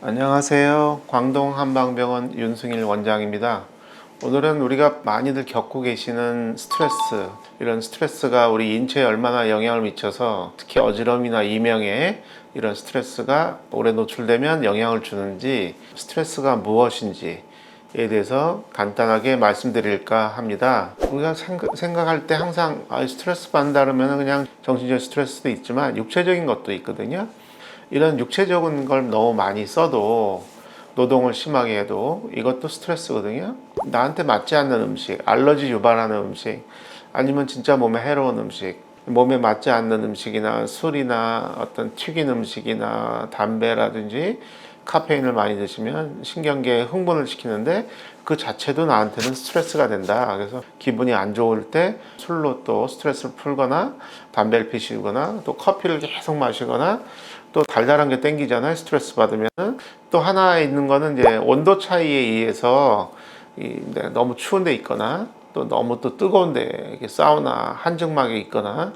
안녕하세요. 광동 한방병원 윤승일 원장입니다. 오늘은 우리가 많이들 겪고 계시는 스트레스, 이런 스트레스가 우리 인체에 얼마나 영향을 미쳐서 특히 어지럼이나 이명에 이런 스트레스가 오래 노출되면 영향을 주는지, 스트레스가 무엇인지에 대해서 간단하게 말씀드릴까 합니다. 우리가 생각할 때 항상 스트레스 받는다 그러면 그냥 정신적 스트레스도 있지만 육체적인 것도 있거든요. 이런 육체적인 걸 너무 많이 써도, 노동을 심하게 해도 이것도 스트레스거든요. 나한테 맞지 않는 음식, 알러지 유발하는 음식, 아니면 진짜 몸에 해로운 음식, 몸에 맞지 않는 음식이나 술이나 어떤 튀긴 음식이나 담배라든지 카페인을 많이 드시면 신경계에 흥분을 시키는데 그 자체도 나한테는 스트레스가 된다. 그래서 기분이 안 좋을 때 술로 또 스트레스를 풀거나, 담배를 피시거나, 또 커피를 계속 마시거나, 또 달달한 게 땡기잖아요. 스트레스 받으면. 또 하나 있는 거는 이제 온도 차이에 의해서 너무 추운 데 있거나, 또 너무 또 뜨거운 데, 사우나 한증막에 있거나,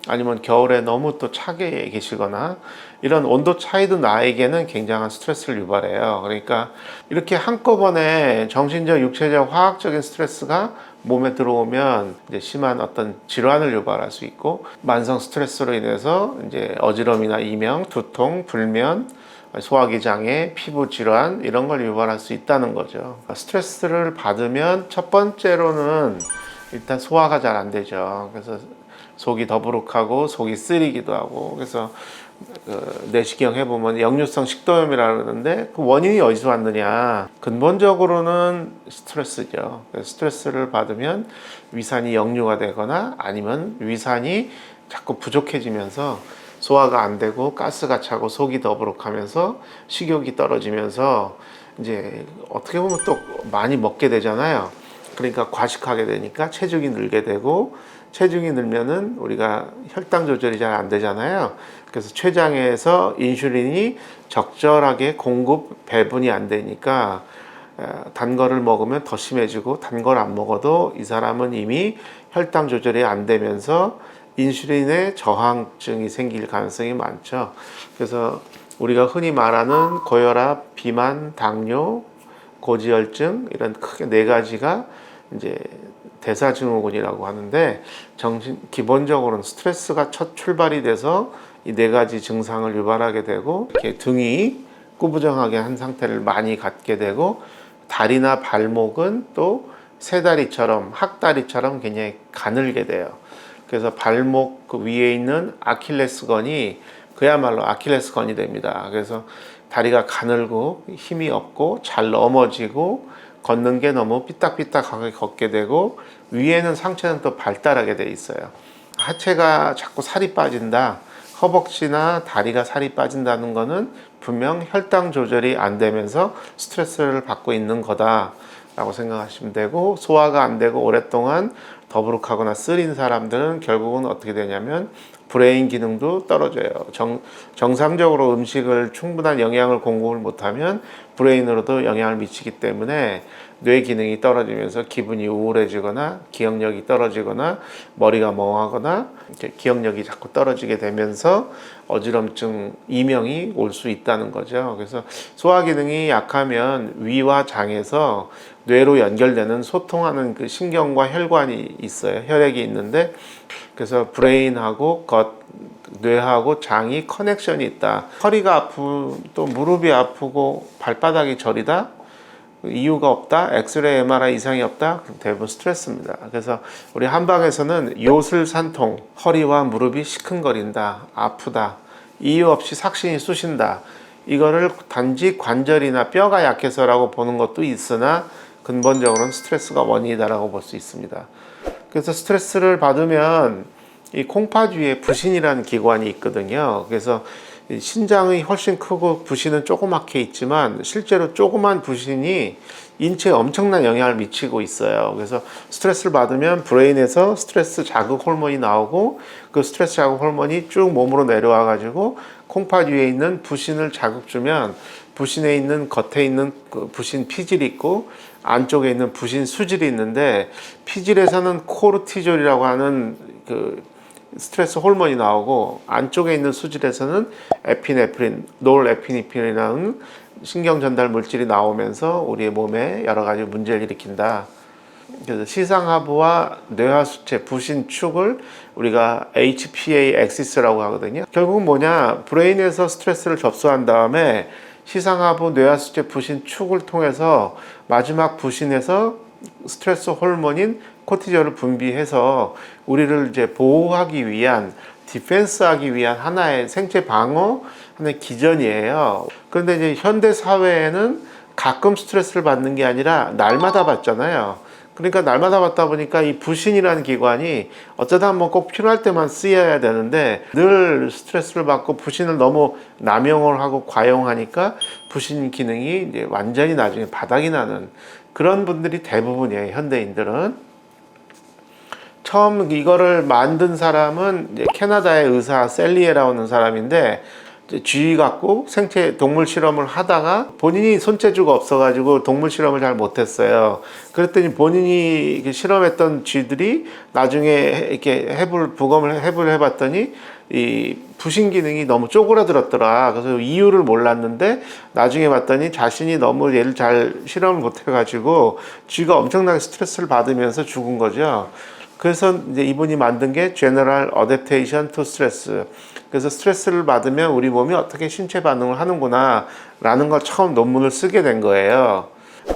아니면 겨울에 너무 또 차게 계시거나, 이런 온도 차이도 나에게는 굉장한 스트레스를 유발해요. 그러니까 이렇게 한꺼번에 정신적, 육체적, 화학적인 스트레스가 몸에 들어오면 이제 심한 어떤 질환을 유발할 수 있고, 만성 스트레스로 인해서 이제 어지럼이나 이명, 두통, 불면, 소화기 장애, 피부 질환, 이런 걸 유발할 수 있다는 거죠. 스트레스를 받으면 첫 번째로는 일단 소화가 잘 안 되죠. 그래서 속이 더부룩하고 속이 쓰리기도 하고, 그래서 내시경 해보면 역류성 식도염이라 그러는데, 그 원인이 어디서 왔느냐, 근본적으로는 스트레스죠. 스트레스를 받으면 위산이 역류가 되거나, 아니면 위산이 자꾸 부족해지면서 소화가 안 되고 가스가 차고 속이 더부룩하면서 식욕이 떨어지면서 이제 어떻게 보면 또 많이 먹게 되잖아요. 그러니까 과식하게 되니까 체중이 늘게 되고, 체중이 늘면은 우리가 혈당 조절이 잘 안 되잖아요. 그래서 췌장에서 인슐린이 적절하게 공급, 배분이 안 되니까 단 거를 먹으면 더 심해지고, 단 걸 안 먹어도 이 사람은 이미 혈당 조절이 안 되면서 인슐린의 저항증이 생길 가능성이 많죠. 그래서 우리가 흔히 말하는 고혈압, 비만, 당뇨, 고지혈증, 이런 크게 네 가지가 이제 대사증후군이라고 하는데, 기본적으로는 스트레스가 첫 출발이 돼서 이 네 가지 증상을 유발하게 되고, 이렇게 등이 구부정하게 한 상태를 많이 갖게 되고, 다리나 발목은 또 새다리처럼, 학다리처럼 굉장히 가늘게 돼요. 그래서 발목 그 위에 있는 아킬레스건이 그야말로 아킬레스건이 됩니다. 그래서 다리가 가늘고 힘이 없고 잘 넘어지고, 걷는 게 너무 삐딱삐딱하게 걷게 되고, 위에는 상체는 또 발달하게 돼 있어요. 하체가 자꾸 살이 빠진다, 허벅지나 다리가 살이 빠진다는 거는 분명 혈당 조절이 안 되면서 스트레스를 받고 있는 거다 라고 생각하시면 되고, 소화가 안 되고 오랫동안 더부룩하거나 쓰린 사람들은 결국은 어떻게 되냐면 브레인 기능도 떨어져요. 정상적으로 음식을 충분한 영양을 공급을 못하면 브레인으로도 영향을 미치기 때문에 뇌 기능이 떨어지면서 기분이 우울해지거나, 기억력이 떨어지거나, 머리가 멍하거나, 기억력이 자꾸 떨어지게 되면서 어지럼증, 이명이 올 수 있다는 거죠. 그래서 소화 기능이 약하면 위와 장에서 뇌로 연결되는 소통하는 그 신경과 혈관이 있어요. 혈액이 있는데, 그래서 브레인하고 뇌하고 장이 커넥션이 있다. 허리가 아프고 또 무릎이 아프고 발바닥이 저리다, 이유가 없다, 엑스레이, MRI 이상이 없다, 대부분 스트레스입니다. 그래서 우리 한방에서는 요슬산통, 허리와 무릎이 시큰거린다, 아프다, 이유 없이 삭신이 쑤신다, 이거를 단지 관절이나 뼈가 약해서라고 보는 것도 있으나 근본적으로는 스트레스가 원인이다라고 볼 수 있습니다. 그래서 스트레스를 받으면 이 콩팥 위에 부신이라는 기관이 있거든요. 그래서 신장이 훨씬 크고 부신은 조그맣게 있지만, 실제로 조그만 부신이 인체에 엄청난 영향을 미치고 있어요. 그래서 스트레스를 받으면 브레인에서 스트레스 자극 호르몬이 나오고, 그 스트레스 자극 호르몬이 쭉 몸으로 내려와 가지고 콩팥 위에 있는 부신을 자극 주면, 부신에 있는, 겉에 있는 그 부신 피질이 있고 안쪽에 있는 부신 수질이 있는데, 피질에서는 코르티졸이라고 하는 그 스트레스 호르몬이 나오고 안쪽에 있는 수질에서는 에피네프린, 노르에피네프린이라는 신경 전달 물질이 나오면서 우리의 몸에 여러 가지 문제를 일으킨다. 그래서 시상하부와 뇌하수체 부신축을 우리가 HPA 엑시스라고 하거든요. 결국은 뭐냐, 브레인에서 스트레스를 접수한 다음에 시상하부 뇌하수체 부신축을 통해서 마지막 부신에서 스트레스 호르몬인 코티졸을 분비해서 우리를 이제 보호하기 위한, 디펜스하기 위한 하나의 생체 방어, 하나의 기전이에요. 그런데 이제 현대 사회에는 가끔 스트레스를 받는 게 아니라 날마다 받잖아요. 그러니까 날마다 받다 보니까 이 부신이라는 기관이 어쩌다 한번 꼭 필요할 때만 쓰여야 되는데 늘 스트레스를 받고 부신을 너무 남용을 하고 과용하니까 부신 기능이 이제 완전히 나중에 바닥이 나는 그런 분들이 대부분이에요, 현대인들은. 처음 이거를 만든 사람은 이제 캐나다의 의사 셀리에라는 사람인데, 쥐 갖고 생체 동물 실험을 하다가 본인이 손재주가 없어가지고 동물 실험을 잘 못했어요. 그랬더니 본인이 실험했던 쥐들이 나중에 이렇게 부검을 해봤더니 이 부신 기능이 너무 쪼그라들었더라. 그래서 이유를 몰랐는데 나중에 봤더니 자신이 너무 얘를 잘 실험을 못해가지고 쥐가 엄청나게 스트레스를 받으면서 죽은 거죠. 그래서 이제 이분이 만든 게 General Adaptation to Stress. 그래서 스트레스를 받으면 우리 몸이 어떻게 신체 반응을 하는구나 라는 걸 처음 논문을 쓰게 된 거예요.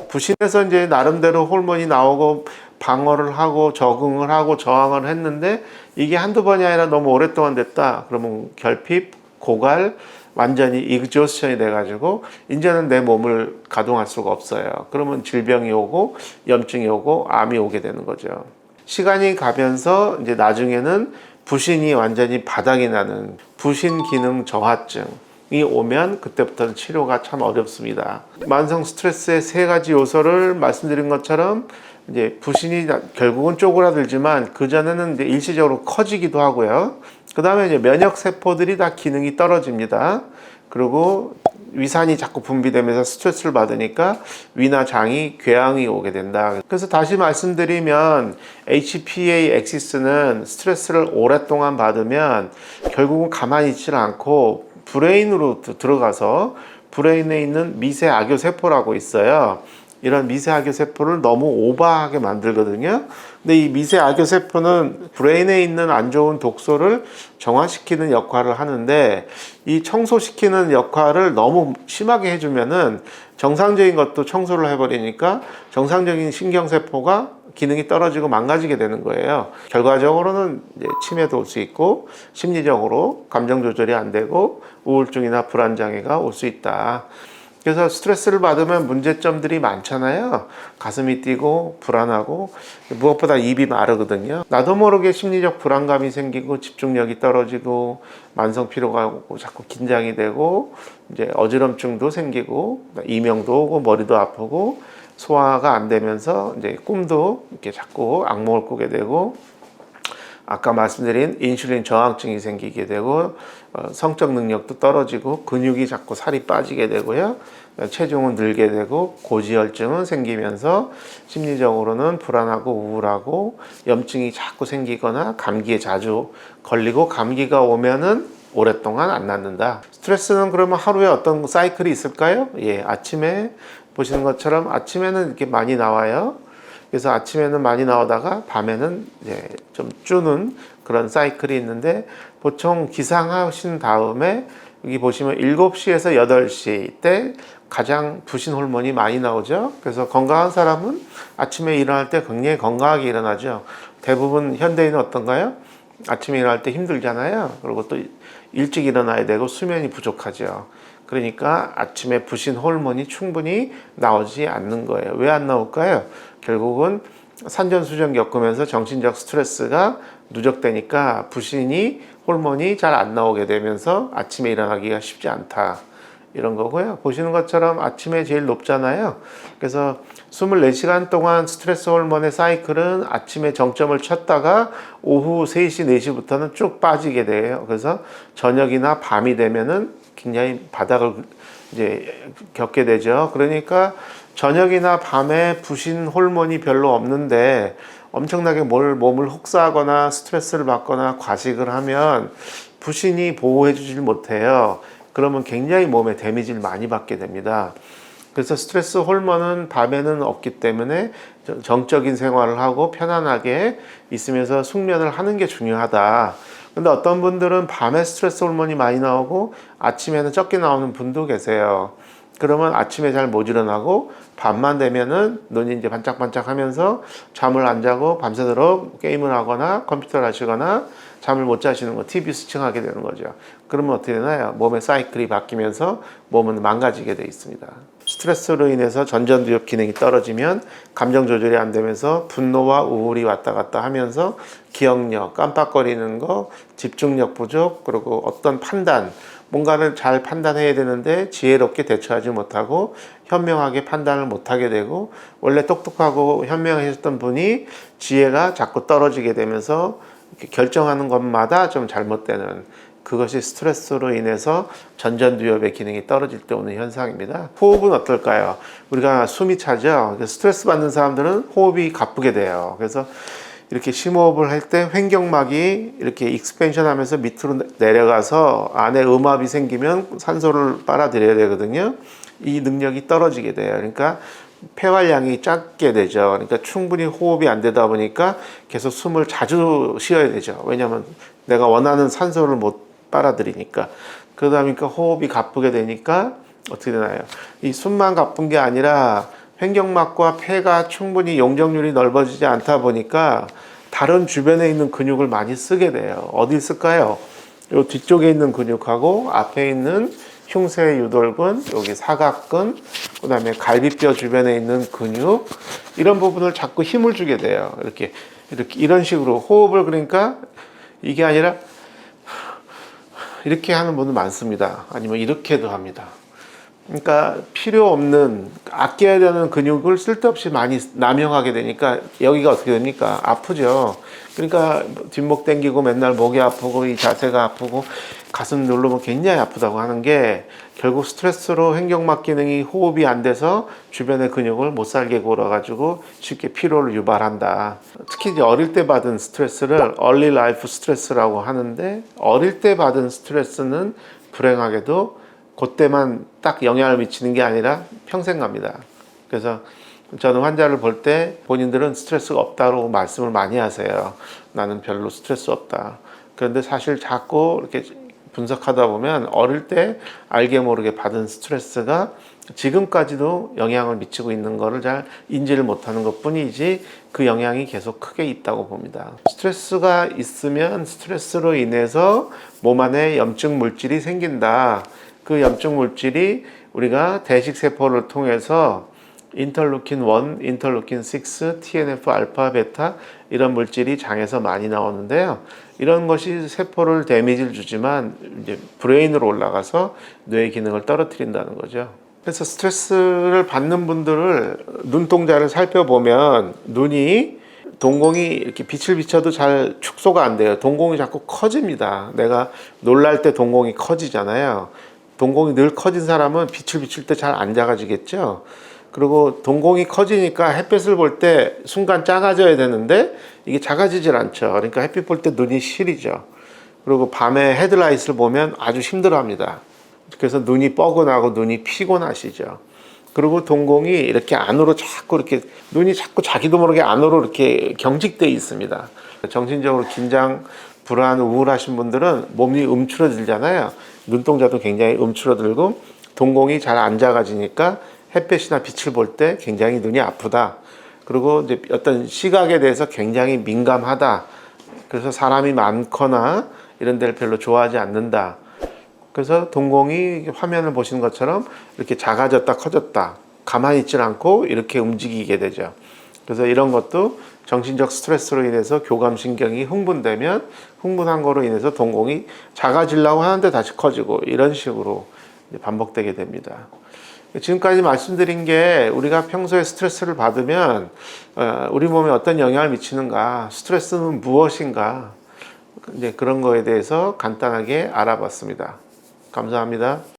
부신에서 이제 나름대로 호르몬이 나오고 방어를 하고 적응을 하고 저항을 했는데 이게 한두 번이 아니라 너무 오랫동안 됐다. 그러면 결핍, 고갈, 완전히 익조션이 돼가지고 이제는 내 몸을 가동할 수가 없어요. 그러면 질병이 오고 염증이 오고 암이 오게 되는 거죠. 시간이 가면서 이제 나중에는 부신이 완전히 바닥이 나는 부신 기능 저하증이 오면 그때부터는 치료가 참 어렵습니다. 만성 스트레스의 세 가지 요소를 말씀드린 것처럼 이제 부신이 결국은 쪼그라들지만 그 전에는 이제 일시적으로 커지기도 하고요. 그 다음에 이제 면역 세포들이 다 기능이 떨어집니다. 그리고 위산이 자꾸 분비되면서 스트레스를 받으니까 위나 장이 궤양이 오게 된다. 그래서 다시 말씀드리면 HPA 엑시스는 스트레스를 오랫동안 받으면 결국은 가만히 있지 않고 브레인으로 들어가서 브레인에 있는 미세 악교 세포라고 있어요. 이런 미세 악교 세포를 너무 오버하게 만들거든요. 근데 이 미세 악교 세포는 브레인에 있는 안 좋은 독소를 정화시키는 역할을 하는데 이 청소시키는 역할을 너무 심하게 해주면은 정상적인 것도 청소를 해버리니까 정상적인 신경세포가 기능이 떨어지고 망가지게 되는 거예요. 결과적으로는 이제 치매도 올 수 있고 심리적으로 감정 조절이 안 되고 우울증이나 불안장애가 올 수 있다. 그래서 스트레스를 받으면 문제점들이 많잖아요. 가슴이 뛰고 불안하고 무엇보다 입이 마르거든요. 나도 모르게 심리적 불안감이 생기고 집중력이 떨어지고 만성 피로가 오고 자꾸 긴장이 되고 이제 어지럼증도 생기고 이명도 오고 머리도 아프고 소화가 안 되면서 이제 꿈도 이렇게 자꾸 악몽을 꾸게 되고 아까 말씀드린 인슐린 저항증이 생기게 되고 성적 능력도 떨어지고 근육이 자꾸 살이 빠지게 되고요. 체중은 늘게 되고 고지혈증은 생기면서 심리적으로는 불안하고 우울하고 염증이 자꾸 생기거나 감기에 자주 걸리고 감기가 오면은 오랫동안 안 낫는다. 스트레스는 그러면 하루에 어떤 사이클이 있을까요? 예, 아침에 보시는 것처럼 아침에는 이렇게 많이 나와요. 그래서 아침에는 많이 나오다가 밤에는 이제 좀 주는 그런 사이클이 있는데 보통 기상하신 다음에 여기 보시면 7시에서 8시 때 가장 부신 호르몬이 많이 나오죠. 그래서 건강한 사람은 아침에 일어날 때 굉장히 건강하게 일어나죠. 대부분 현대인은 어떤가요? 아침에 일어날 때 힘들잖아요. 그리고 또 일찍 일어나야 되고 수면이 부족하죠. 그러니까 아침에 부신 호르몬이 충분히 나오지 않는 거예요. 왜 안 나올까요? 결국은 산전수전 겪으면서 정신적 스트레스가 누적되니까 부신이 호르몬이 잘 안 나오게 되면서 아침에 일어나기가 쉽지 않다. 이런 거고요. 보시는 것처럼 아침에 제일 높잖아요. 그래서 24시간 동안 스트레스 호르몬의 사이클은 아침에 정점을 쳤다가 오후 3시, 4시부터는 쭉 빠지게 돼요. 그래서 저녁이나 밤이 되면은 굉장히 바닥을 이제 겪게 되죠. 그러니까 저녁이나 밤에 부신 호르몬이 별로 없는데 엄청나게 몸을 혹사하거나 스트레스를 받거나 과식을 하면 부신이 보호해 주질 못해요. 그러면 굉장히 몸에 데미지를 많이 받게 됩니다. 그래서 스트레스 호르몬은 밤에는 없기 때문에 정적인 생활을 하고 편안하게 있으면서 숙면을 하는 게 중요하다. 근데 어떤 분들은 밤에 스트레스 호르몬이 많이 나오고 아침에는 적게 나오는 분도 계세요. 그러면 아침에 잘 못 일어나고 밤만 되면은 눈이 이제 반짝반짝 하면서 잠을 안 자고 밤새도록 게임을 하거나 컴퓨터를 하시거나 잠을 못 자시는 거, TV 스치하게 되는 거죠. 그러면 어떻게 되나요? 몸의 사이클이 바뀌면서 몸은 망가지게 돼 있습니다. 스트레스로 인해서 전전두엽 기능이 떨어지면 감정 조절이 안 되면서 분노와 우울이 왔다 갔다 하면서 기억력, 깜빡거리는 거, 집중력 부족, 그리고 어떤 판단, 뭔가를 잘 판단해야 되는데 지혜롭게 대처하지 못하고 현명하게 판단을 못하게 되고 원래 똑똑하고 현명하셨던 분이 지혜가 자꾸 떨어지게 되면서 결정하는 것마다 좀 잘못되는, 그것이 스트레스로 인해서 전전두엽의 기능이 떨어질 때 오는 현상입니다. 호흡은 어떨까요? 우리가 숨이 차죠. 스트레스 받는 사람들은 호흡이 가쁘게 돼요. 그래서 이렇게 심호흡을 할 때 횡격막이 이렇게 익스펜션 하면서 밑으로 내려가서 안에 음압이 생기면 산소를 빨아들여야 되거든요. 이 능력이 떨어지게 돼요. 그러니까 폐활량이 작게 되죠. 그러니까 충분히 호흡이 안 되다 보니까 계속 숨을 자주 쉬어야 되죠. 왜냐하면 내가 원하는 산소를 못 빨아들이니까. 그러다 보니까 호흡이 가쁘게 되니까 어떻게 되나요? 이 숨만 가쁜 게 아니라 횡격막과 폐가 충분히 용적률이 넓어지지 않다 보니까 다른 주변에 있는 근육을 많이 쓰게 돼요. 어디 쓸까요? 요 뒤쪽에 있는 근육하고 앞에 있는 흉쇄 유돌근, 여기 사각근, 그 다음에 갈비뼈 주변에 있는 근육, 이런 부분을 자꾸 힘을 주게 돼요. 이렇게 이런 식으로 호흡을, 그러니까 이게 아니라 이렇게 하는 분들 많습니다. 아니면 이렇게도 합니다. 그러니까 필요 없는, 아껴야 되는 근육을 쓸데없이 많이 남용하게 되니까 여기가 어떻게 됩니까? 아프죠. 그러니까 뒷목 당기고 맨날 목이 아프고 이 자세가 아프고 가슴 누르면 굉장히 아프다고 하는 게 결국 스트레스로 횡격막 기능이 호흡이 안 돼서 주변의 근육을 못 살게 굴어가지고 쉽게 피로를 유발한다. 특히 이제 어릴 때 받은 스트레스를 early life 스트레스라고 하는데, 어릴 때 받은 스트레스는 불행하게도 그때만 딱 영향을 미치는 게 아니라 평생 갑니다. 그래서 저는 환자를 볼 때 본인들은 스트레스가 없다고 말씀을 많이 하세요. 나는 별로 스트레스 없다. 그런데 사실 자꾸 이렇게 분석하다 보면 어릴 때 알게 모르게 받은 스트레스가 지금까지도 영향을 미치고 있는 거를 잘 인지를 못하는 것 뿐이지 그 영향이 계속 크게 있다고 봅니다. 스트레스가 있으면 스트레스로 인해서 몸 안에 염증 물질이 생긴다. 그 염증 물질이 우리가 대식세포를 통해서 인터루킨 1, 인터루킨 6, TNF 알파, 베타 이런 물질이 장에서 많이 나오는데요. 이런 것이 세포를 데미지를 주지만 이제 브레인으로 올라가서 뇌 기능을 떨어뜨린다는 거죠. 그래서 스트레스를 받는 분들을 눈동자를 살펴보면 눈이 동공이 이렇게 빛을 비춰도 잘 축소가 안 돼요. 동공이 자꾸 커집니다. 내가 놀랄 때 동공이 커지잖아요. 동공이 늘 커진 사람은 빛을 비출 때 잘 안 작아지겠죠. 그리고 동공이 커지니까 햇빛을 볼 때 순간 작아져야 되는데 이게 작아지질 않죠. 그러니까 햇빛 볼 때 눈이 시리죠. 그리고 밤에 헤드라이트를 보면 아주 힘들어합니다. 그래서 눈이 뻐근하고 눈이 피곤하시죠. 그리고 동공이 이렇게 안으로 자꾸 이렇게 눈이 자꾸 자기도 모르게 안으로 이렇게 경직되어 있습니다. 정신적으로 긴장, 불안, 우울하신 분들은 몸이 움츠러들잖아요. 눈동자도 굉장히 움츠러들고 동공이 잘 안 작아지니까 햇빛이나 빛을 볼 때 굉장히 눈이 아프다. 그리고 이제 어떤 시각에 대해서 굉장히 민감하다. 그래서 사람이 많거나 이런 데를 별로 좋아하지 않는다. 그래서 동공이 화면을 보시는 것처럼 이렇게 작아졌다 커졌다 가만히 있질 않고 이렇게 움직이게 되죠. 그래서 이런 것도 정신적 스트레스로 인해서 교감신경이 흥분되면 흥분한 거로 인해서 동공이 작아지려고 하는데 다시 커지고 이런 식으로 반복되게 됩니다. 지금까지 말씀드린 게 우리가 평소에 스트레스를 받으면 우리 몸에 어떤 영향을 미치는가, 스트레스는 무엇인가, 이제 그런 거에 대해서 간단하게 알아봤습니다. 감사합니다.